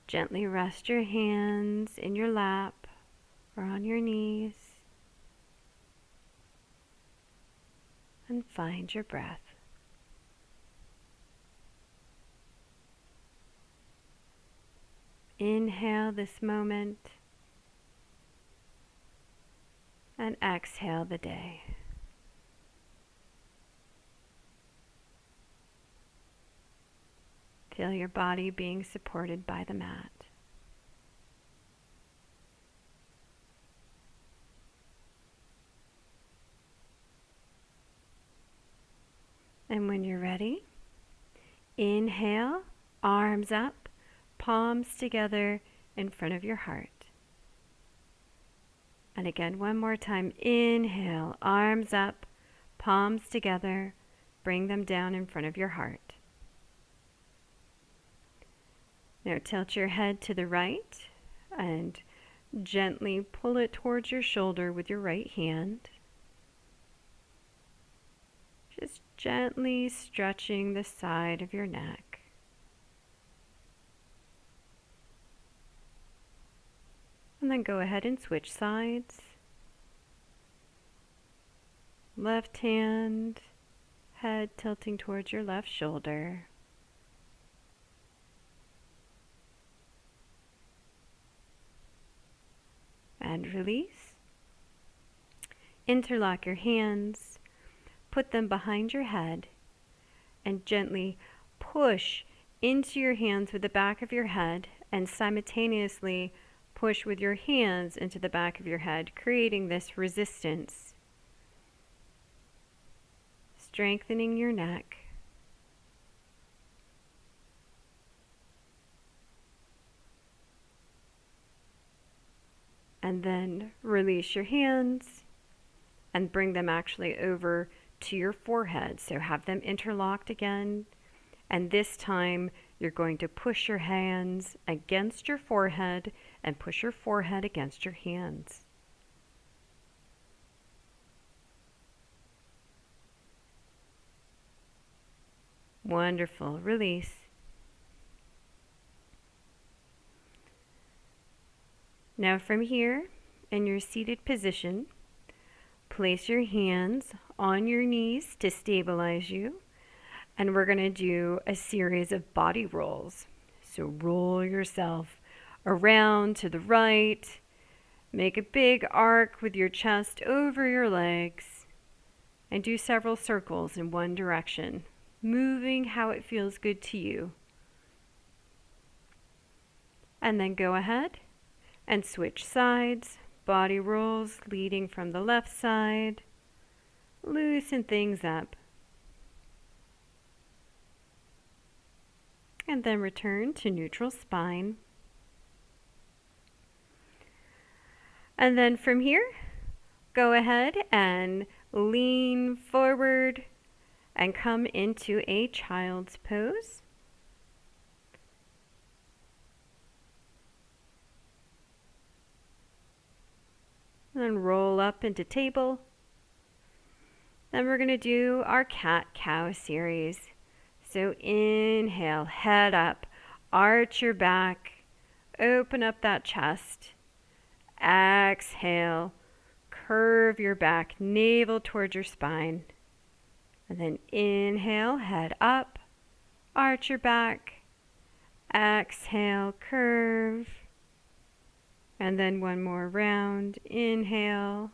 Gently rest your hands in your lap or on your knees and find your breath. Inhale this moment and exhale the day. Feel your body being supported by the mat. And when you're ready, inhale, arms up, palms together in front of your heart. And again, one more time, inhale, arms up, palms together, bring them down in front of your heart. Now tilt your head to the right and gently pull it towards your shoulder with your right hand. Just gently stretching the side of your neck. And then go ahead and switch sides. Left hand, head tilting towards your left shoulder. And release. Interlock your hands, put them behind your head, and gently push into your hands with the back of your head and simultaneously push with your hands into the back of your head, creating this resistance. Strengthening your neck. And then release your hands and bring them actually over to your forehead. So have them interlocked again. And this time you're going to push your hands against your forehead and push your forehead against your hands. Wonderful. Release. Now from here, in your seated position, place your hands on your knees to stabilize you. And we're going to do a series of body rolls. So roll yourself around to the right. Make a big arc with your chest over your legs. And do several circles in one direction, moving how it feels good to you. And then go ahead and switch sides. Body rolls leading from the left side. Loosen things up. And then return to neutral spine. And then from here, go ahead and lean forward and come into a child's pose. And then roll up into table. Then we're going to do our cat-cow series. So inhale, head up, arch your back, open up that chest. Exhale, curve your back, navel towards your spine. And then inhale, head up, arch your back. Exhale, curve. And then one more round. Inhale,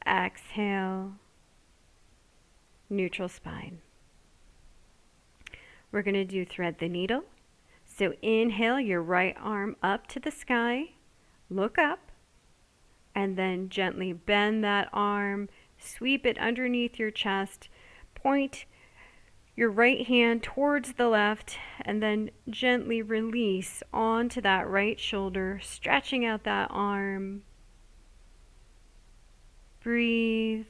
exhale, neutral spine. We're going to do thread the needle. So inhale your right arm up to the sky, look up, and then gently bend that arm, sweep it underneath your chest, point your right hand towards the left, and then gently release onto that right shoulder, stretching out that arm. Breathe.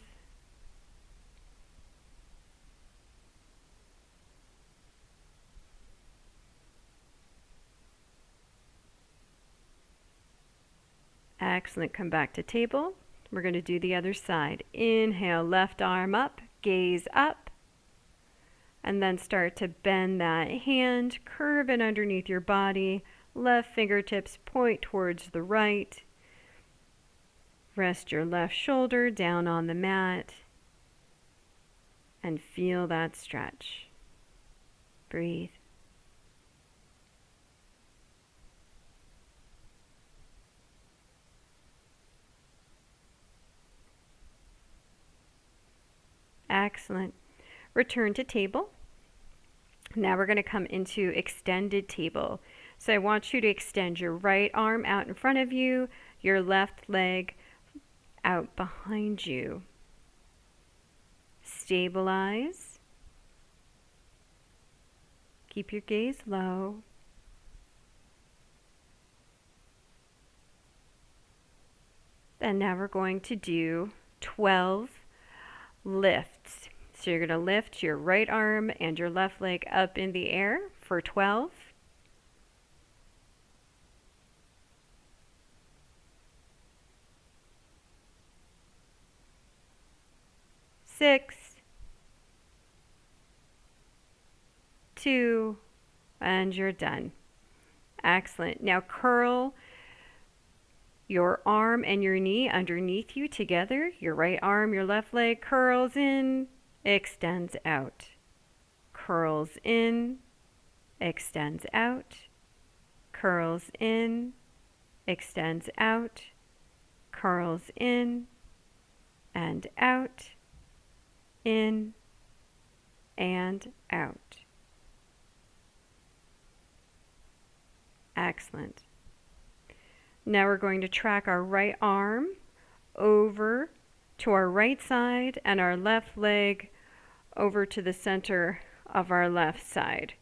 Excellent. Come back to table. We're going to do the other side. Inhale, left arm up, gaze up. And then start to bend that hand, curve it underneath your body. Left fingertips point towards the right. Rest your left shoulder down on the mat and feel that stretch. Breathe. Excellent. Return to table. Now we're going to come into extended table. So I want you to extend your right arm out in front of you, your left leg out behind you. Stabilize. Keep your gaze low. And now we're going to do 12 lifts. So you're going to lift your right arm and your left leg up in the air for 12. 6, 2, and you're done. Excellent. Now curl your arm and your knee underneath you together. Your right arm, your left leg curls in, extends out. Curls in, extends out. Curls in, extends out. Curls in and out. In and out. Excellent. Now we're going to track our right arm over to our right side and our left leg over to the center of our left side.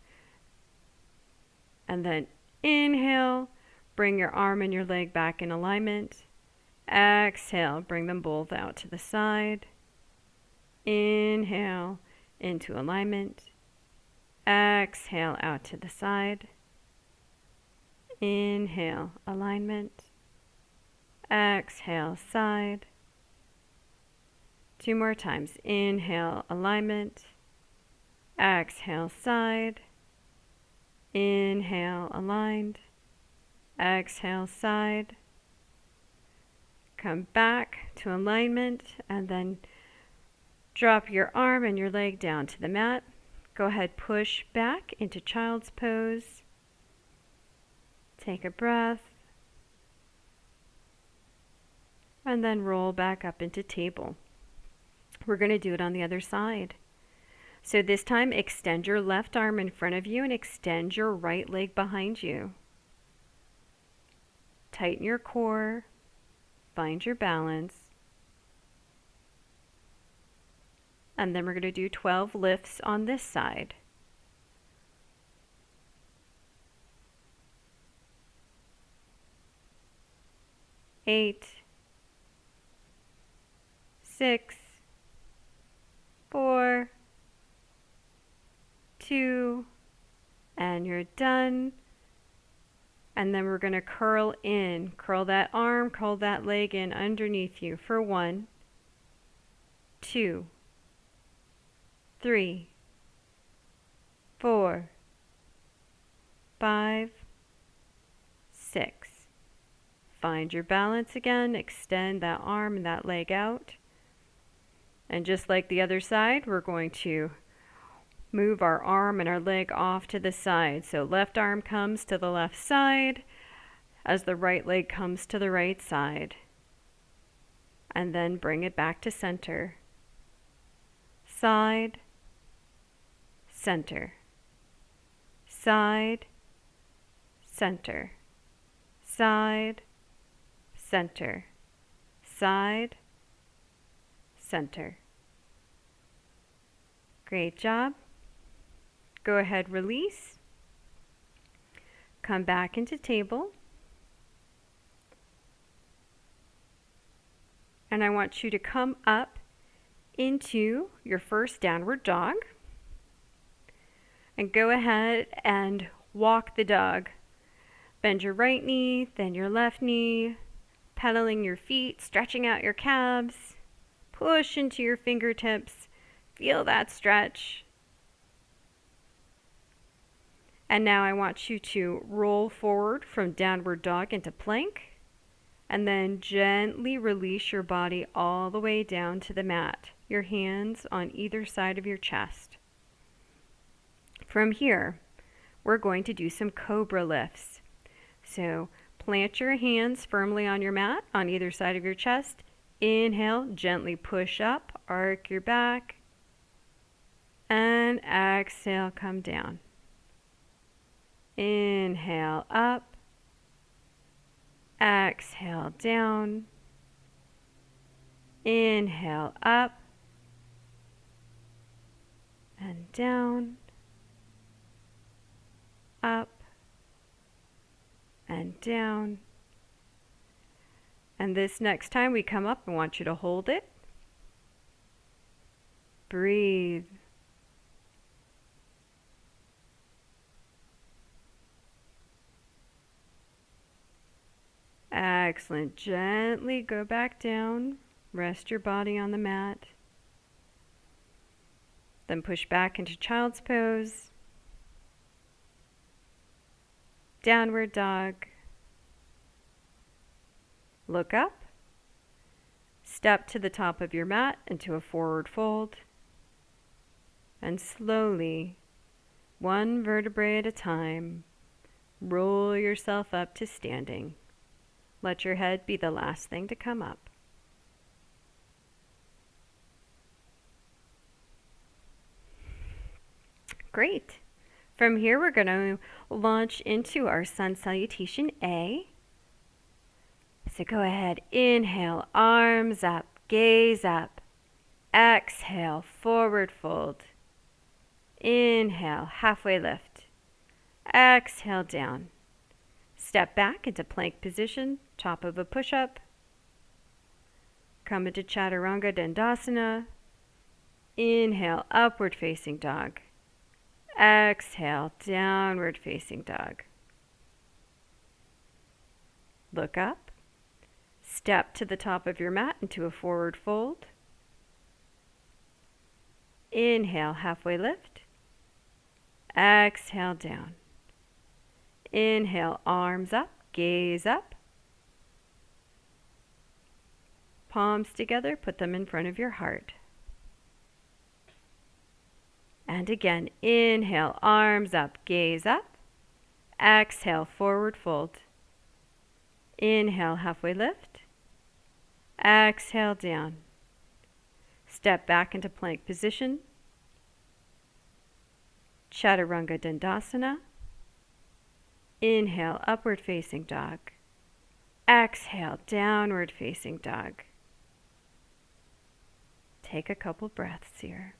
And then inhale, bring your arm and your leg back in alignment. Exhale, bring them both out to the side. Inhale into alignment. Exhale out to the side. Inhale, alignment. Exhale, side. 2 more times. Inhale, alignment. Exhale, side. Inhale, aligned. Exhale, side. Come back to alignment and then drop your arm and your leg down to the mat. Go ahead, push back into child's pose. Take a breath. And then roll back up into table. We're going to do it on the other side. So this time, extend your left arm in front of you and extend your right leg behind you. Tighten your core. Find your balance. And then we're going to do 12 lifts on this side. 8, 6, 4, 2, and you're done. And then we're going to curl in. Curl that arm, curl that leg in underneath you for 1, 2, 3, 4, 5, 6. Find your balance again. Extend that arm and that leg out. And just like the other side, we're going to move our arm and our leg off to the side. So left arm comes to the left side as the right leg comes to the right side. And then bring it back to center. Side, center. Side, center. Side, center. Side, center. Great job. Go ahead, release. Come back into table. And I want you to come up into your first downward dog. And go ahead and walk the dog. Bend your right knee, then your left knee, pedaling your feet, stretching out your calves. Push into your fingertips. Feel that stretch. And now I want you to roll forward from downward dog into plank, and then gently release your body all the way down to the mat, your hands on either side of your chest. From here, we're going to do some cobra lifts. So plant your hands firmly on your mat on either side of your chest. Inhale, gently push up, arc your back, and exhale, come down. Inhale up, exhale down, inhale up and down, up and down. And this next time we come up, I want you to hold it. Breathe. Excellent. Gently go back down. Rest your body on the mat. Then push back into child's pose. Downward dog. Look up. Step to the top of your mat into a forward fold. And slowly, one vertebrae at a time, roll yourself up to standing. Let your head be the last thing to come up. Great. From here, we're going to launch into our sun salutation A. So go ahead, inhale, arms up, gaze up. Exhale, forward fold. Inhale, halfway lift. Exhale, down. Step back into plank position, top of a push-up. Come into chaturanga dandasana. Inhale, upward facing dog. Exhale, downward facing dog. Look up. Step to the top of your mat into a forward fold. Inhale, halfway lift. Exhale, down. Inhale, arms up, gaze up. Palms together, put them in front of your heart. And again, inhale, arms up, gaze up. Exhale, forward fold. Inhale, halfway lift. Exhale, down. Step back into plank position. Chaturanga dandasana. Inhale, upward facing dog. Exhale, downward facing dog. Take a couple breaths here.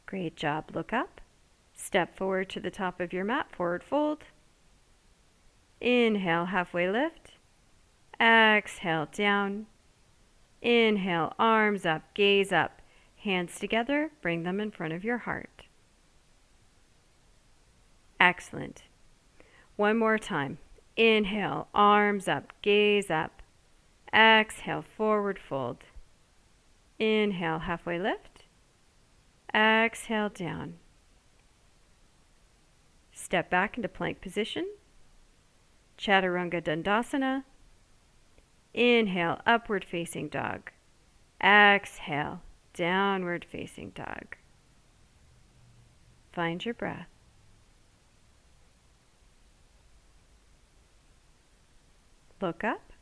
Great job. Look up. Step forward to the top of your mat, forward fold. Inhale, halfway lift. Exhale, down. Inhale, arms up, gaze up. Hands together, bring them in front of your heart. Excellent. One more time. Inhale, arms up, gaze up. Exhale, forward fold. Inhale, halfway lift. Exhale, down. Step back into plank position. Chaturanga dandasana. Inhale, upward facing dog. Exhale, downward facing dog. Find your breath. Look up.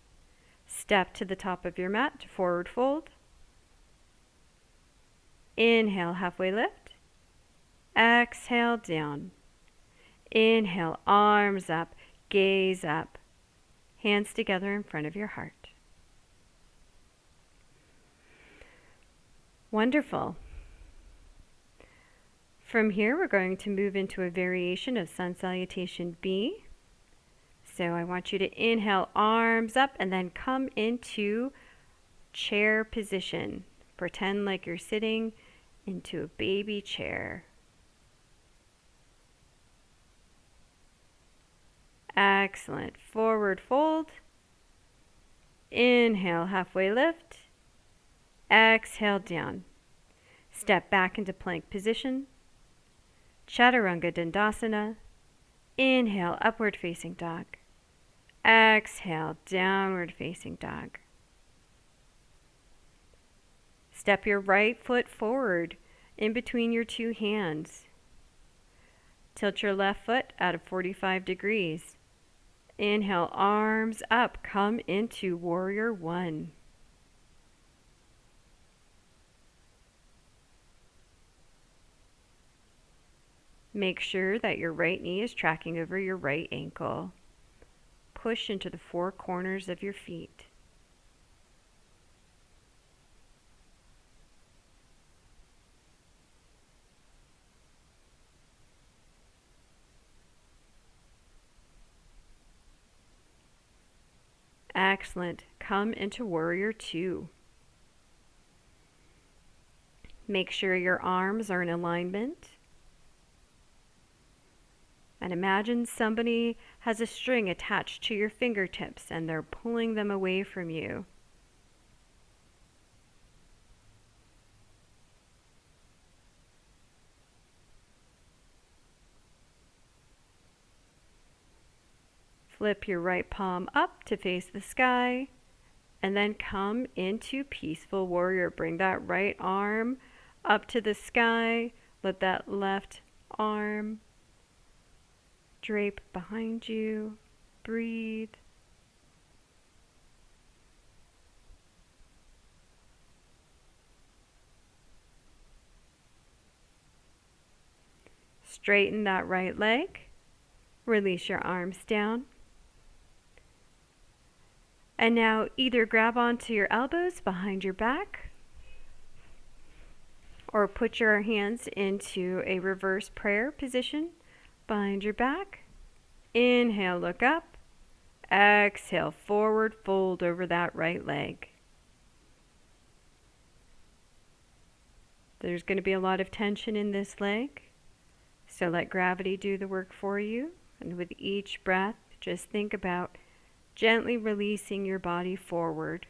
Step to the top of your mat to forward fold. Inhale, halfway lift. Exhale, down. Inhale, arms up, gaze up. Hands together in front of your heart. Wonderful. From here, we're going to move into a variation of sun salutation B. So I want you to inhale, arms up, and then come into chair position. Pretend like you're sitting into a baby chair. Excellent. Forward fold. Inhale, halfway lift. Exhale, down. Step back into plank position. Chaturanga Dandasana. Inhale, upward facing dog. Exhale, downward facing dog. Step your right foot forward in between your two hands. Tilt your left foot out of 45 degrees. Inhale, arms up, come into warrior one. Make sure that your right knee is tracking over your right ankle. Push into the four corners of your feet. Excellent. Come into warrior two. Make sure your arms are in alignment. And imagine somebody has a string attached to your fingertips and they're pulling them away from you. Flip your right palm up to face the sky and then come into peaceful warrior. Bring that right arm up to the sky. Let that left arm drape behind you. Breathe. Straighten that right leg. Release your arms down. And now either grab onto your elbows behind your back or put your hands into a reverse prayer position behind your back. Inhale, look up. Exhale, forward fold over that right leg. There's going to be a lot of tension in this leg, so let gravity do the work for you. And with each breath, just think about gently releasing your body forward.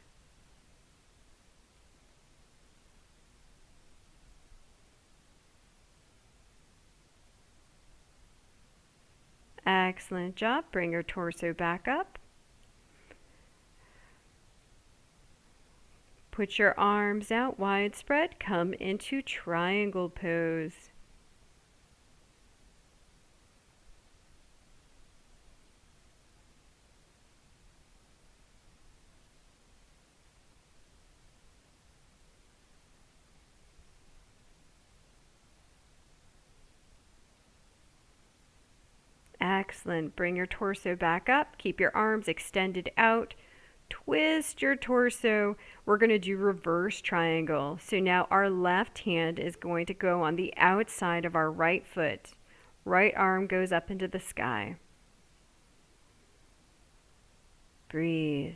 Excellent job. Bring your torso back up. Put your arms out widespread. Come into triangle pose. Excellent. Bring your torso back up. Keep your arms extended out. Twist your torso. We're going to do reverse triangle. So now our left hand is going to go on the outside of our right foot. Right arm goes up into the sky. Breathe.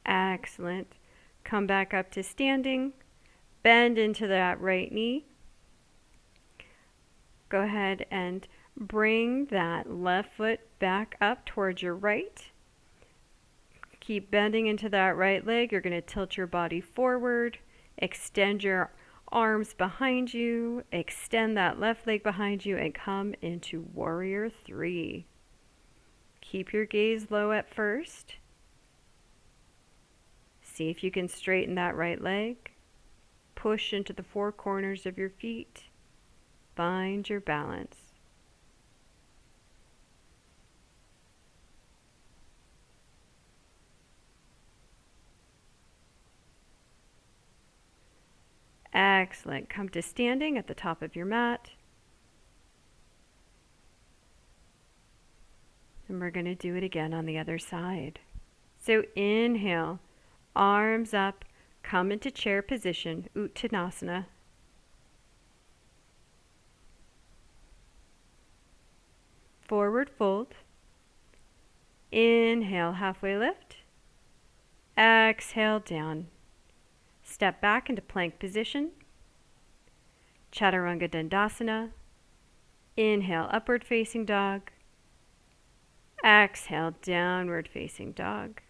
Excellent. Come back up to standing. Bend into that right knee. Go ahead and bring that left foot back up towards your right. Keep bending into that right leg. You're going to tilt your body forward. Extend your arms behind you. Extend that left leg behind you and come into warrior three. Keep your gaze low at first. See if you can straighten that right leg. Push into the four corners of your feet. Find your balance. Excellent. Come to standing at the top of your mat. And we're going to do it again on the other side. So inhale. Arms up, come into chair position, Uttanasana. Forward fold. Inhale, halfway lift. Exhale, down. Step back into plank position. Chaturanga Dandasana. Inhale, upward facing dog. Exhale, downward facing dog.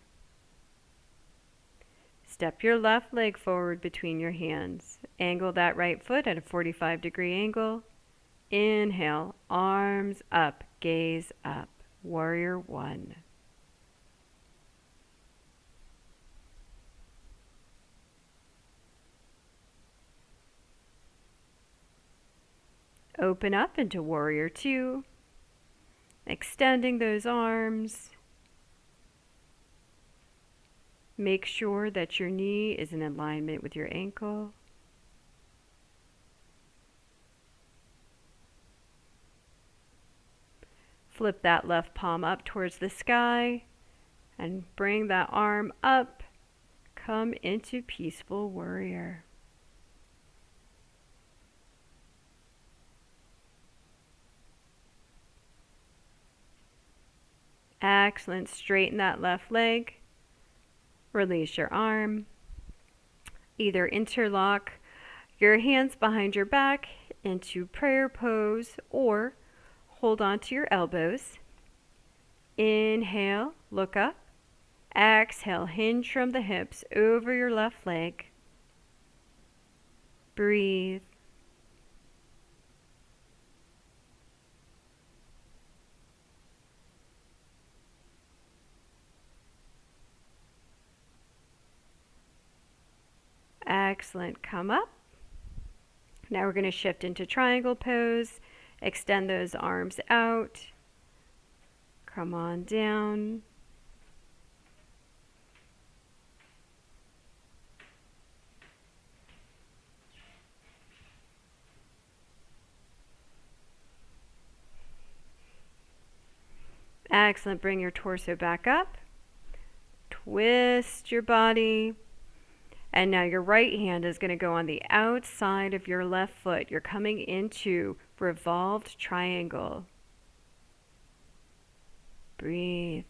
Step your left leg forward between your hands. Angle that right foot at a 45-degree angle. Inhale, arms up, gaze up. Warrior one. Open up into warrior two. Extending those arms. Make sure that your knee is in alignment with your ankle. Flip that left palm up towards the sky and bring that arm up. Come into peaceful warrior. Excellent. Straighten that left leg. Release your arm. Either interlock your hands behind your back into prayer pose or hold on to your elbows. Inhale, look up. Exhale, hinge from the hips over your left leg. Breathe. Excellent. Come up. Now we're going to shift into triangle pose. Extend those arms out. Come on down. Excellent. Bring your torso back up. Twist your body. And now your right hand is going to go on the outside of your left foot. You're coming into revolved triangle. Breathe.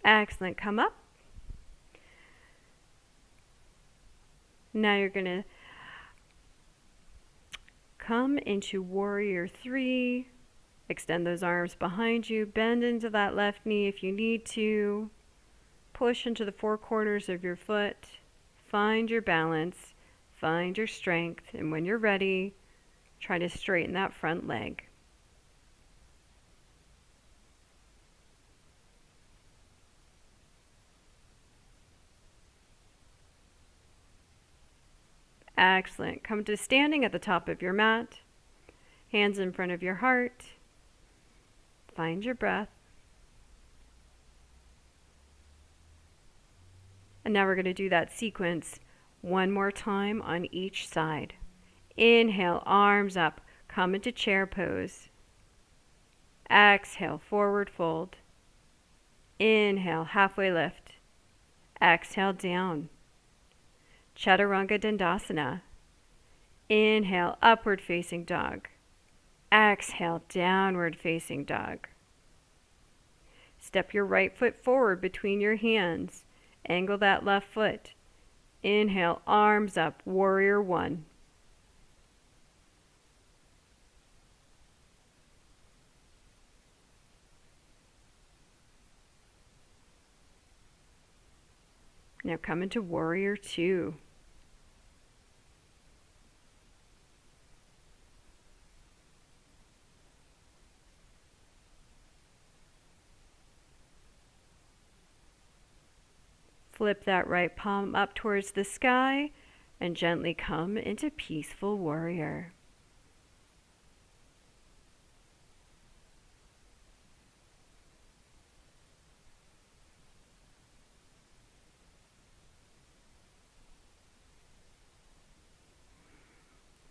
Excellent. Come up. Now you're going to come into warrior three. Extend those arms behind you. Bend into that left knee if you need to. Push into the four corners of your foot. Find your balance. Find your strength. And when you're ready, try to straighten that front leg. Excellent. Come to standing at the top of your mat. Hands in front of your heart. Find your breath. And now we're going to do that sequence one more time on each side. Inhale, arms up. Come into chair pose. Exhale, forward fold. Inhale, halfway lift. Exhale, down. Chaturanga Dandasana. Inhale, upward facing dog. Exhale, downward facing dog. Step your right foot forward between your hands. Angle that left foot. Inhale, arms up, warrior one. Now come into warrior two. Flip that right palm up towards the sky and gently come into peaceful warrior.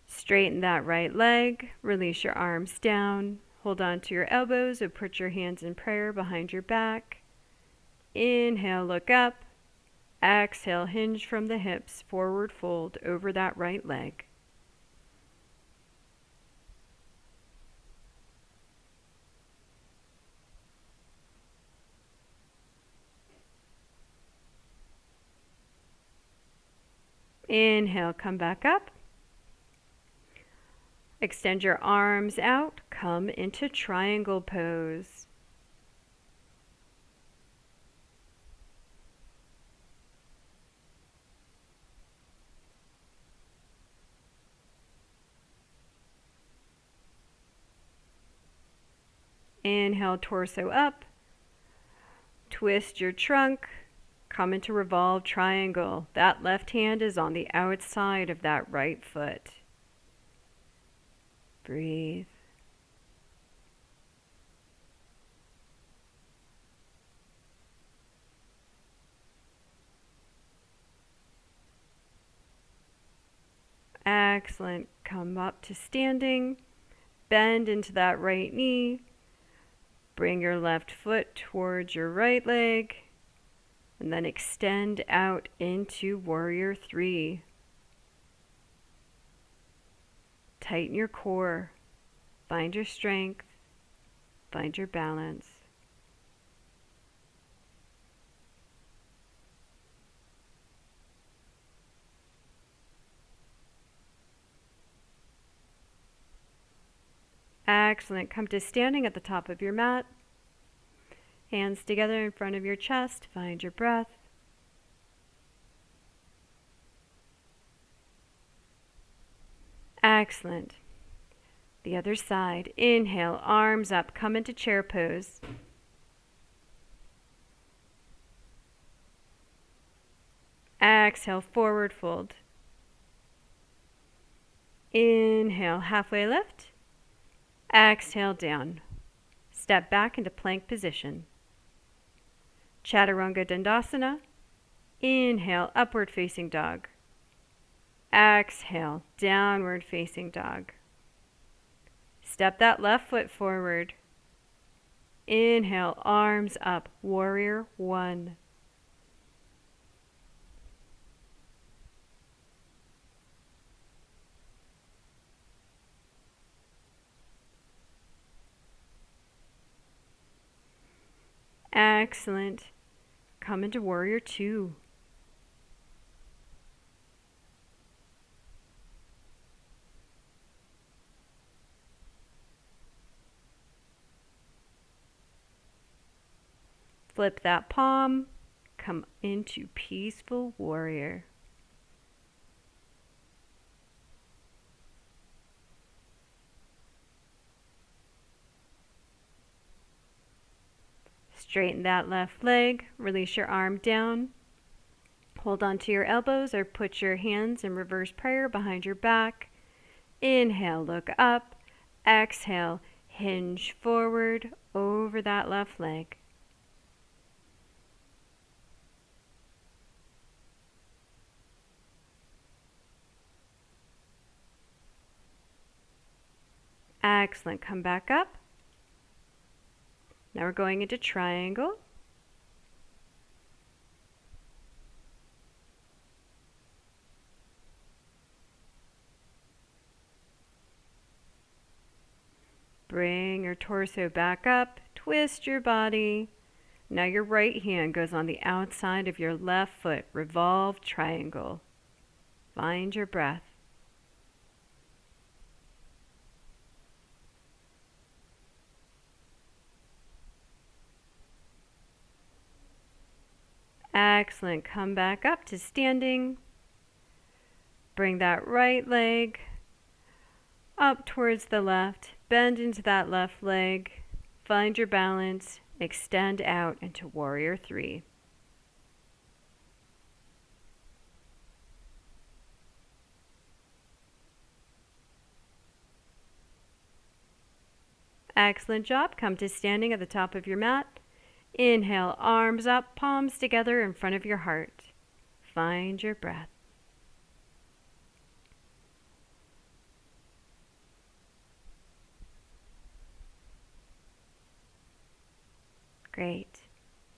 Straighten that right leg, release your arms down, hold on to your elbows or put your hands in prayer behind your back. Inhale, look up. Exhale, hinge from the hips, forward fold over that right leg. Inhale, come back up. Extend your arms out. Come into triangle pose. Inhale, torso up. Twist your trunk. Come into revolved triangle. That left hand is on the outside of that right foot. Breathe. Excellent. Come up to standing. Bend into that right knee. Bring your left foot towards your right leg. And then extend out into Warrior 3. Tighten your core. Find your strength. Find your balance. Excellent. Come to standing at the top of your mat. Hands together in front of your chest. Find your breath. Excellent. The other side. Inhale, arms up. Come into chair pose. Exhale, forward fold. Inhale, halfway lift. Exhale, down. Step back into plank position. Chaturanga Dandasana. Inhale, upward facing dog. Exhale, downward facing dog. Step that left foot forward. Inhale, arms up, Warrior 1. Excellent. Come into Warrior 2. Flip that palm. Come into Peaceful Warrior. Straighten that left leg. Release your arm down. Hold onto your elbows or put your hands in reverse prayer behind your back. Inhale, look up. Exhale, hinge forward over that left leg. Excellent. Come back up. Now we're going into triangle. Bring your torso back up. Twist your body. Now your right hand goes on the outside of your left foot. Revolve triangle. Find your breath. Excellent. Come back up to standing. Bring that right leg up towards the left. Bend into that left leg. Find your balance. Extend out into Warrior 3. Excellent job. Come to standing at the top of your mat. Inhale, arms up, palms together in front of your heart. Find your breath. Great.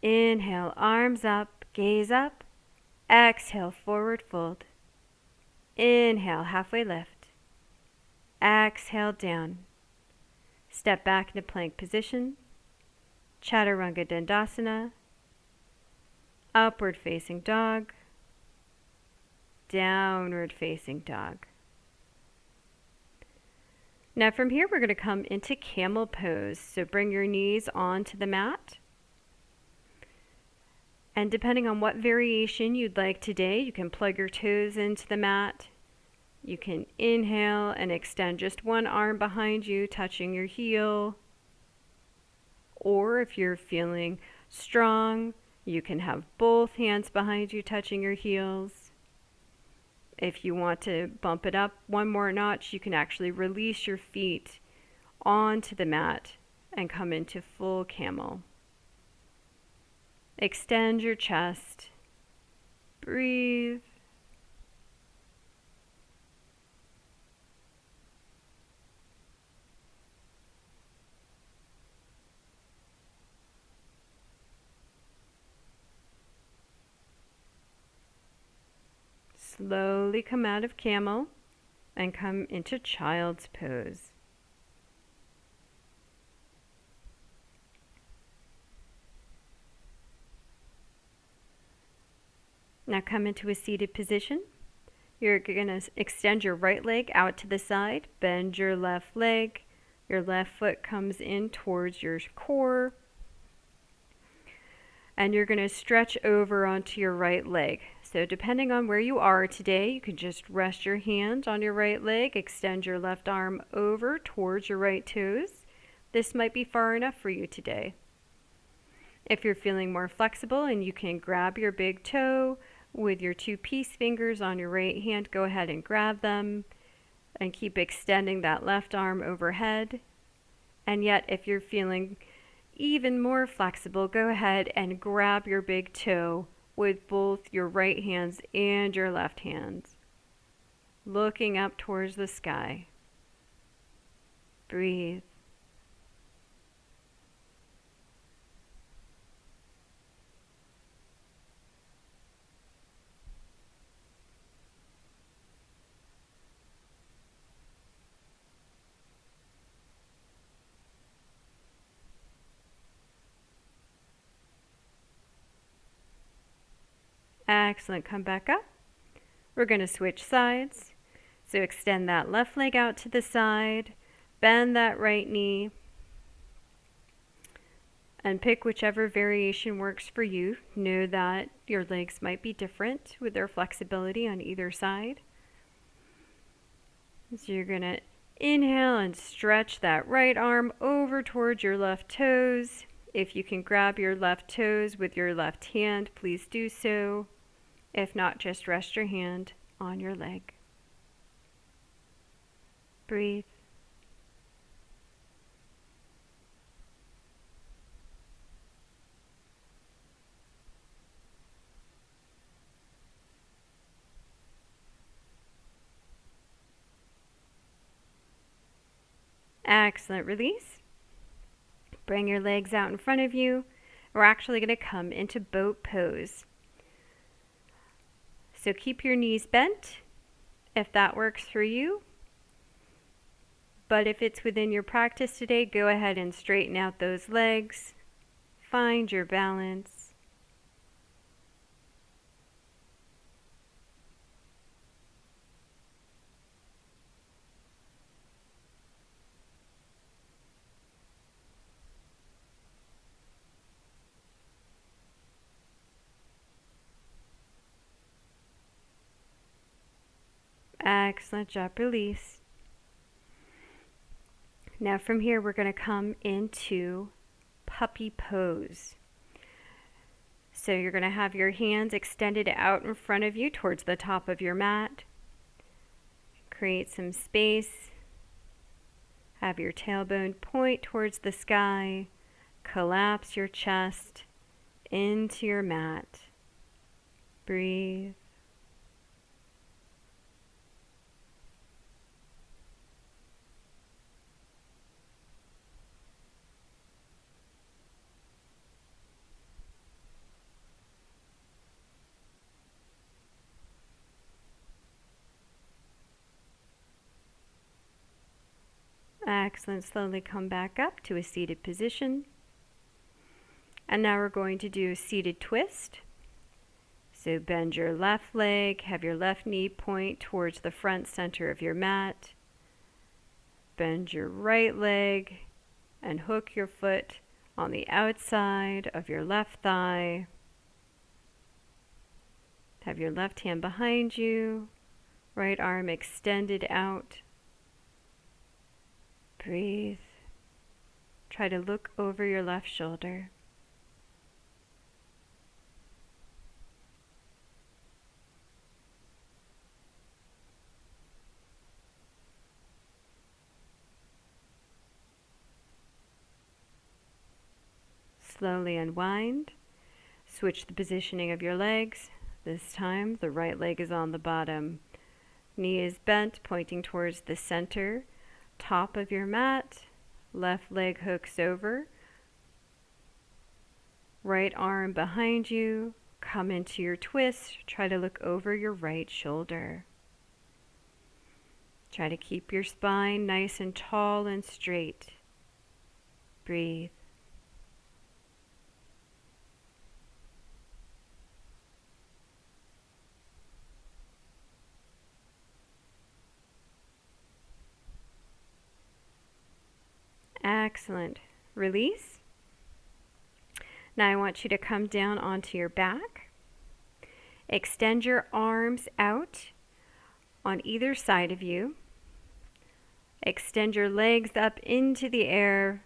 Inhale, arms up, gaze up. Exhale, forward fold. Inhale, halfway lift. Exhale, down. Step back into plank position. Chaturanga Dandasana. Upward facing dog. downward facing dog. Now from here, we're going to come into camel pose. So bring your knees onto the mat. And depending on what variation you'd like today, you can plug your toes into the mat. You can inhale and extend just one arm behind you, touching your heel. Or if you're feeling strong, you can have both hands behind you touching your heels. If you want to bump it up one more notch, you can actually release your feet onto the mat and come into full camel. Extend your chest. Breathe. Slowly come out of camel and come into child's pose. Now come into a seated position. You're going to extend your right leg out to the side, bend your left leg. Your left foot comes in towards your core. And you're going to stretch over onto your right leg. So depending on where you are today, you can just rest your hand on your right leg, extend your left arm over towards your right toes. This might be far enough for you today. If you're feeling more flexible and you can grab your big toe with your two peace fingers on your right hand, go ahead and grab them and keep extending that left arm overhead. And yet if you're feeling even more flexible, go ahead and grab your big toe with both your right hands and your left hands, looking up towards the sky. Breathe. Excellent. Come back up. We're going to switch sides. So extend that left leg out to the side, bend that right knee, and pick whichever variation works for you. Know that your legs might be different with their flexibility on either side. So you're going to inhale and stretch that right arm over towards your left toes. If you can grab your left toes with your left hand, please do so. If not, just rest your hand on your leg. Breathe. Excellent. Release. Bring your legs out in front of you. We're actually going to come into boat pose. So keep your knees bent if that works for you. But if it's within your practice today, go ahead and straighten out those legs. Find your balance. Excellent job. Release. Now from here, we're going to come into puppy pose. So you're going to have your hands extended out in front of you towards the top of your mat. Create some space. Have your tailbone point towards the sky. Collapse your chest into your mat. Breathe. Excellent. Slowly come back up to a seated position. And now we're going to do a seated twist. So bend your left leg, have your left knee point towards the front center of your mat. Bend your right leg and hook your foot on the outside of your left thigh. Have your left hand behind you, right arm extended out. Breathe. Try to look over your left shoulder. Slowly unwind. Switch the positioning of your legs. This time, the right leg is on the bottom. Knee is bent, pointing towards the center, top of your mat. Left leg hooks over. Right arm behind you. Come into your twist. Try to look over your right shoulder. Try to keep your spine nice and tall and straight. Breathe. Excellent. Release. Now I want you to come down onto your back. Extend your arms out on either side of you. Extend your legs up into the air,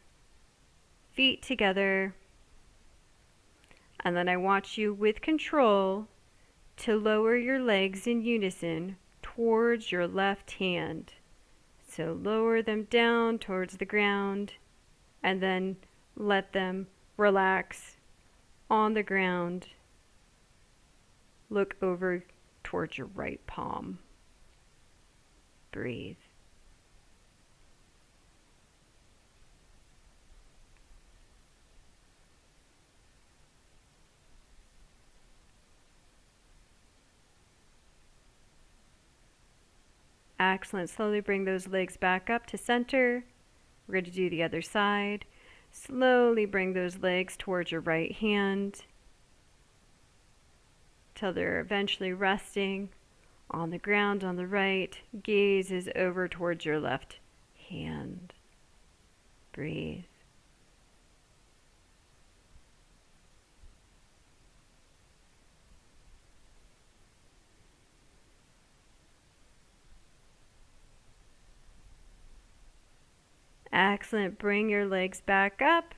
feet together. And then I want you, with control, to lower your legs in unison towards your left hand. So lower them down towards the ground and then let them relax on the ground. Look over towards your right palm. Breathe. Excellent. Slowly bring those legs back up to center. We're going to do the other side. Slowly bring those legs towards your right hand till they're eventually resting on the ground on the right. Gaze is over towards your left hand. Breathe. Excellent. Bring your legs back up.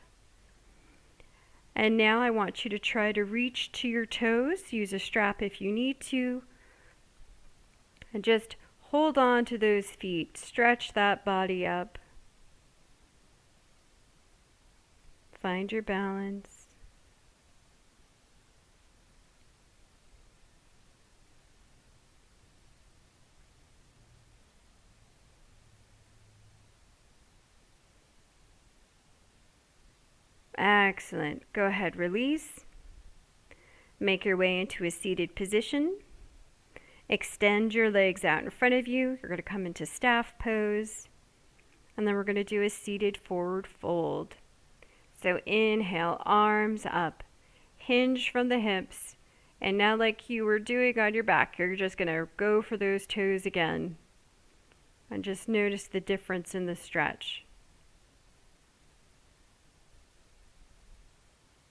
And now I want you to try to reach to your toes. Use a strap if you need to. And just hold on to those feet. Stretch that body up. Find your balance. Excellent. Go ahead, release. Make your way into a seated position. Extend your legs out in front of you. You're going to come into staff pose. And then we're going to do a seated forward fold. So inhale, arms up. Hinge from the hips. And now, like you were doing on your back, you're just going to go for those toes again. And just notice the difference in the stretch.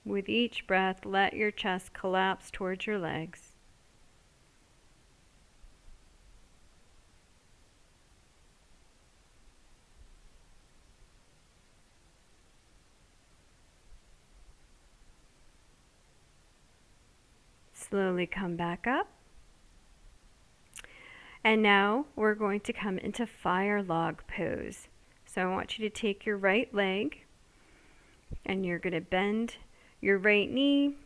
With each breath, let your chest collapse towards your legs. Slowly come back up. And now we're going to come into fire log pose. So I want you to take your right leg and you're going to bend your right knee,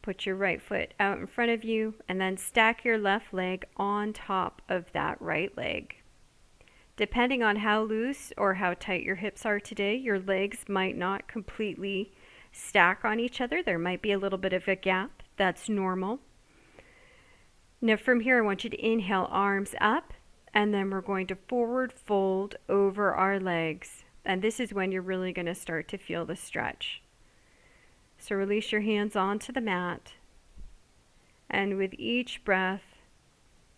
put your right foot out in front of you, and then stack your left leg on top of that right leg. Depending on how loose or how tight your hips are today, your legs might not completely stack on each other. There might be a little bit of a gap. That's normal. Now from here, I want you to inhale, arms up, and then we're going to forward fold over our legs. And this is when you're really going to start to feel the stretch. So release your hands onto the mat. And with each breath,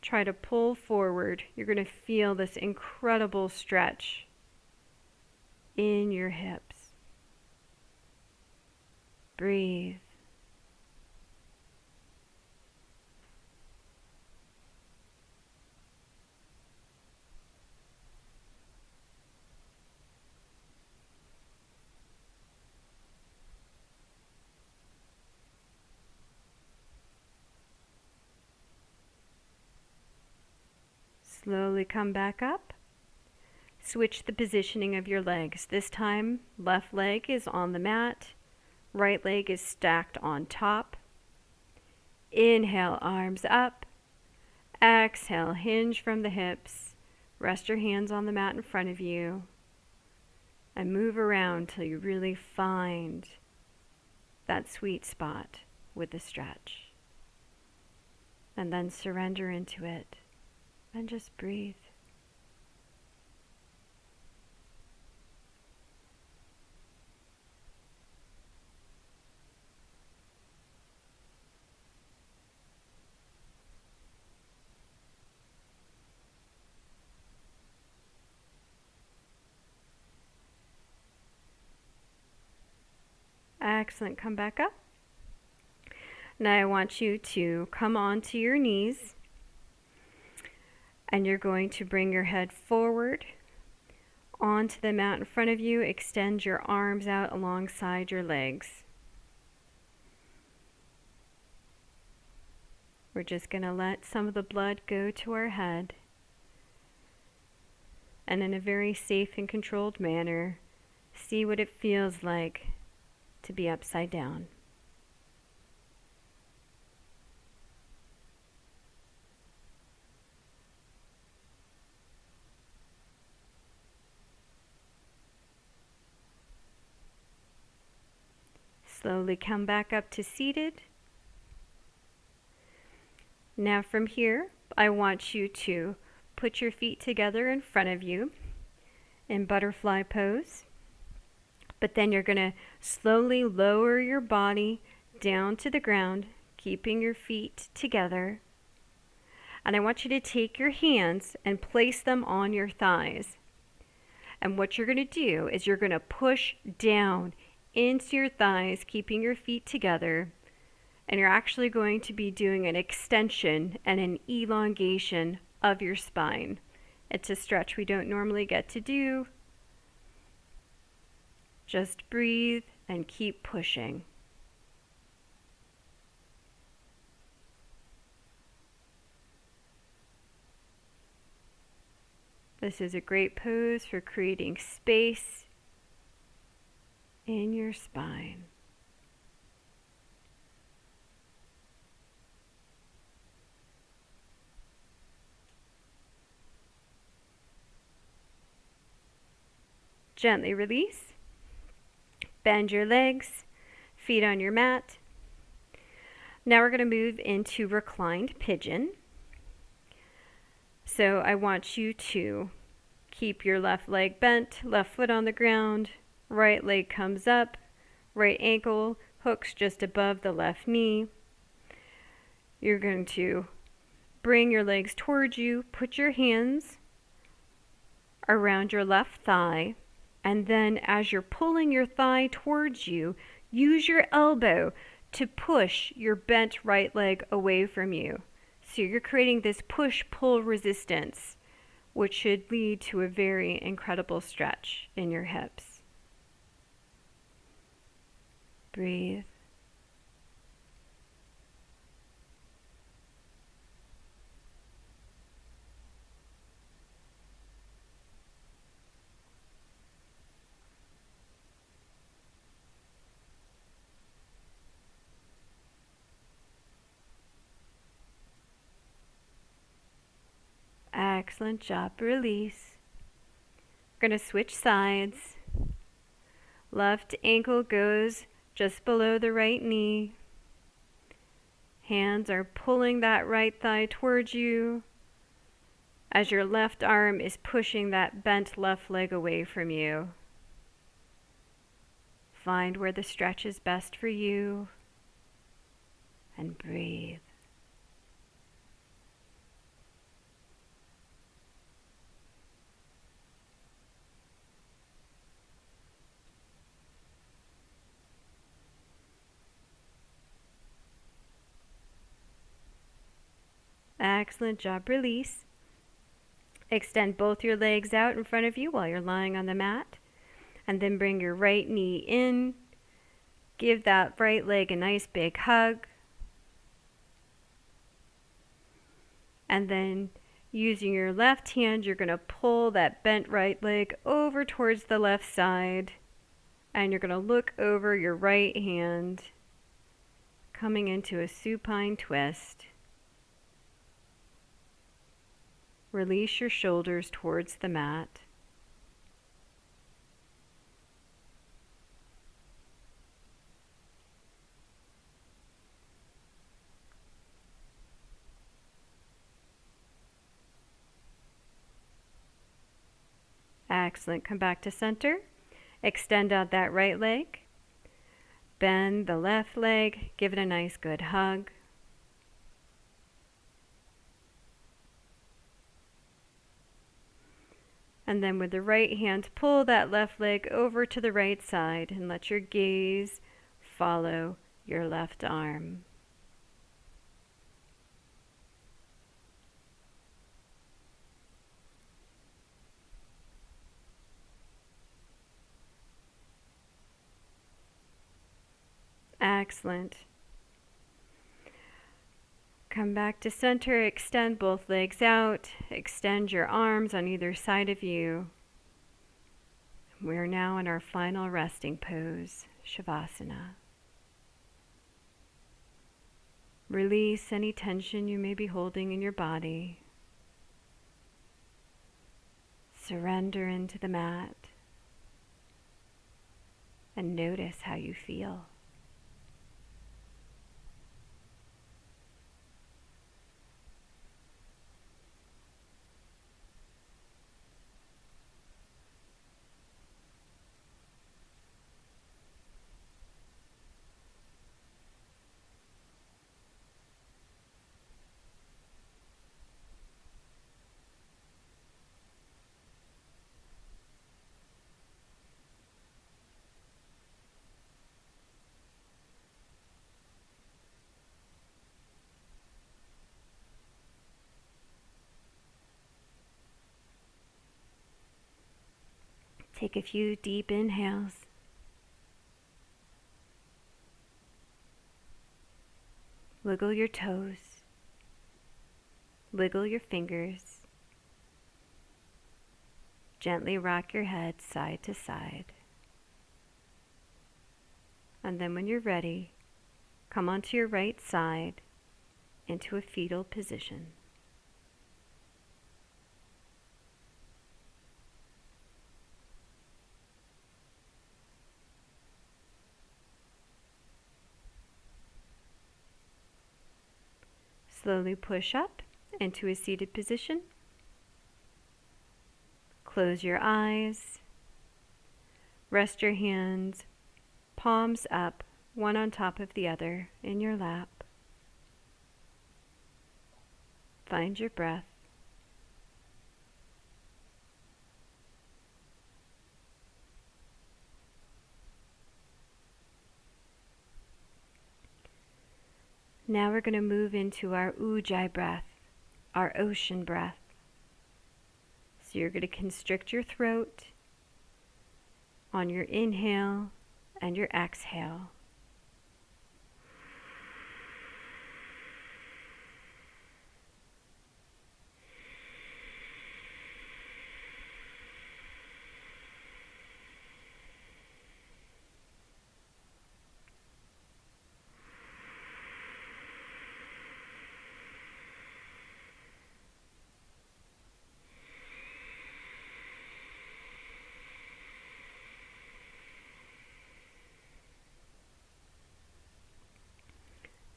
try to pull forward. You're going to feel this incredible stretch in your hips. Breathe. Slowly come back up. Switch the positioning of your legs. This time, left leg is on the mat, right leg is stacked on top. Inhale, arms up. Exhale, hinge from the hips. Rest your hands on the mat in front of you. And move around till you really find that sweet spot with the stretch. And then surrender into it. And just breathe. Excellent. Come back up. Now I want you to come onto your knees. And you're going to bring your head forward onto the mat in front of you. Extend your arms out alongside your legs. We're just going to let some of the blood go to our head. And in a very safe and controlled manner, see what it feels like to be upside down. Slowly come back up to seated. Now from here, I want you to put your feet together in front of you in butterfly pose. But then you're going to slowly lower your body down to the ground, keeping your feet together. And I want you to take your hands and place them on your thighs. And what you're going to do is you're going to push down into your thighs, keeping your feet together, and you're actually going to be doing an extension and an elongation of your spine. It's a stretch we don't normally get to do. Just breathe and keep pushing. This is a great pose for creating space in your spine. Gently release. Bend your legs, feet on your mat. Now we're going to move into reclined pigeon. So I want you to keep your left leg bent, left foot on the ground. Right leg comes up, right ankle hooks just above the left knee. You're going to bring your legs towards you, put your hands around your left thigh, and then as you're pulling your thigh towards you, use your elbow to push your bent right leg away from you. So you're creating this push-pull resistance, which should lead to a very incredible stretch in your hips. Breathe. Excellent job. Release. We're going to switch sides. Left ankle goes just below the right knee. Hands are pulling that right thigh towards you as your left arm is pushing that bent left leg away from you. Find where the stretch is best for you and breathe. Excellent job. Release. Extend both your legs out in front of you while you're lying on the mat. And then bring your right knee in. Give that right leg a nice big hug. And then using your left hand, you're going to pull that bent right leg over towards the left side. And you're going to look over your right hand, coming into a supine twist. Release your shoulders towards the mat. Excellent. Come back to center. Extend out that right leg. Bend the left leg. Give it a nice good hug. And then with the right hand, pull that left leg over to the right side and let your gaze follow your left arm. Excellent. Come back to center, extend both legs out, extend your arms on either side of you. We're now in our final resting pose, Shavasana. Release any tension you may be holding in your body. Surrender into the mat and notice how you feel. Take a few deep inhales. Wiggle your toes. Wiggle your fingers. Gently rock your head side to side. And then when you're ready, come onto your right side into a fetal position. Slowly push up into a seated position. Close your eyes. Rest your hands, palms up, one on top of the other in your lap. Find your breath. Now we're going to move into our ujjayi breath, our ocean breath. So you're going to constrict your throat on your inhale and your exhale.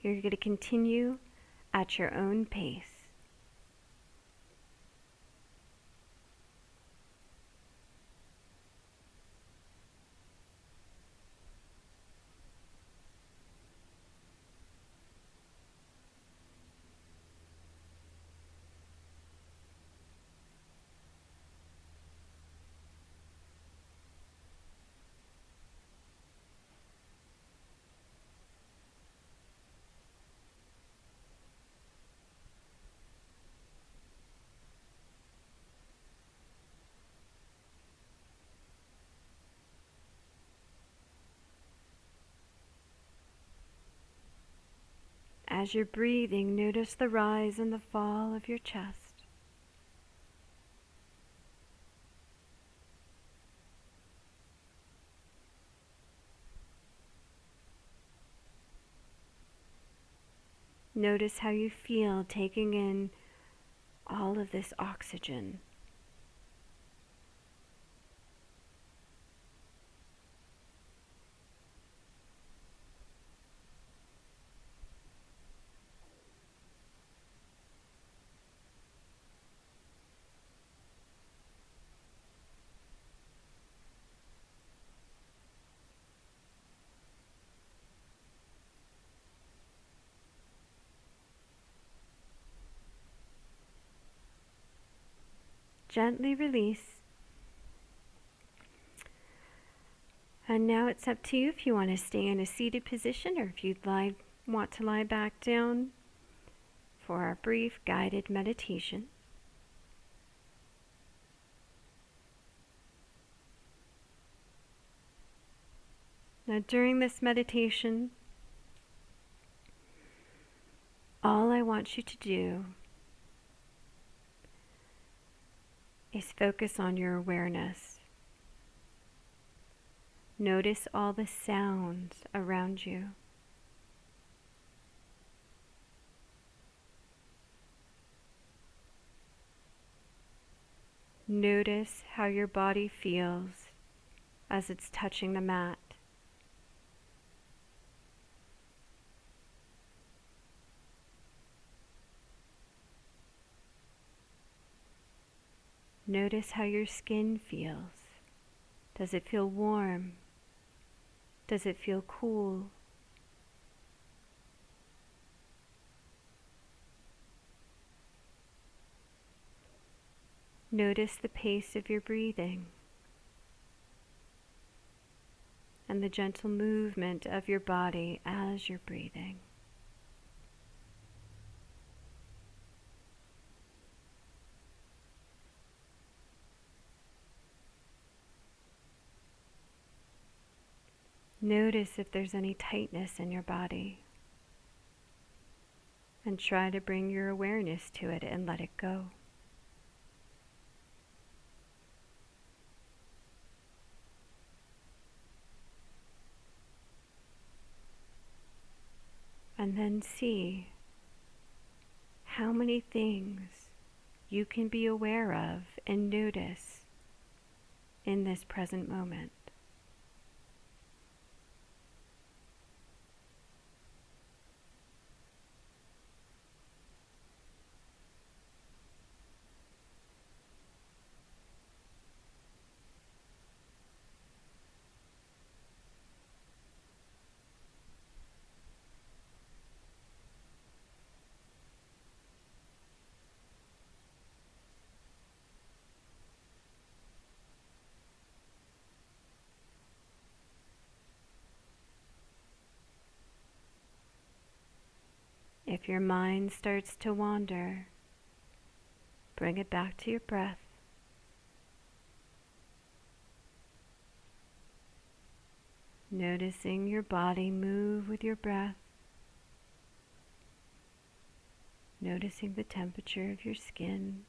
You're going to continue at your own pace. as you're breathing, notice the rise and the fall of your chest. Notice how you feel taking in all of this oxygen. Gently release. And now it's up to you if you want to stay in a seated position or if you'd want to lie back down for our brief guided meditation. Now during this meditation, all I want you to do is focus on your awareness. Notice all the sounds around you. Notice how your body feels as it's touching the mat. Notice how your skin feels. Does it feel warm? Does it feel cool? Notice the pace of your breathing and the gentle movement of your body as you're breathing. Notice if there's any tightness in your body, and try to bring your awareness to it and let it go. And then see how many things you can be aware of and notice in this present moment. If your mind starts to wander, bring it back to your breath. Noticing your body move with your breath. Noticing the temperature of your skin.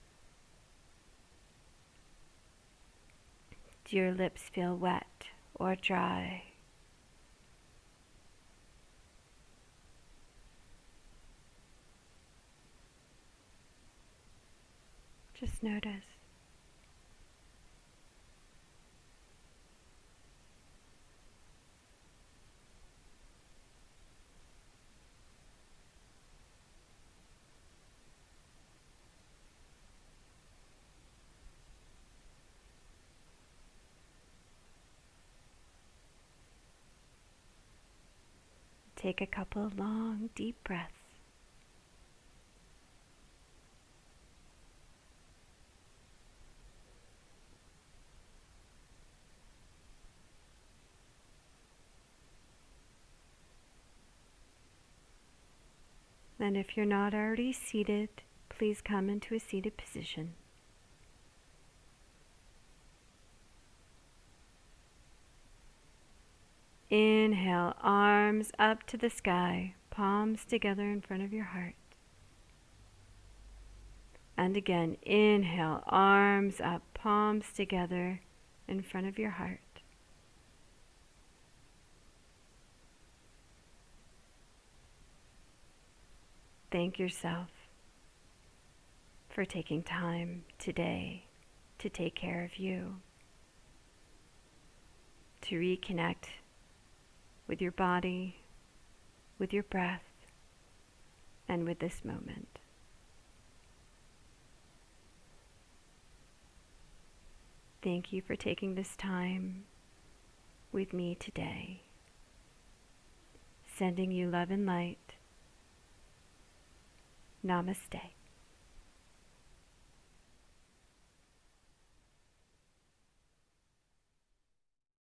Do your lips feel wet or dry? Just notice. Take a couple of long, deep breaths. Then if you're not already seated, please come into a seated position. Inhale, arms up to the sky, palms together in front of your heart. And again, inhale, arms up, palms together in front of your heart. Thank yourself for taking time today to take care of you, to reconnect with your body, with your breath, and with this moment. Thank you for taking this time with me today. Sending you love and light. Namaste.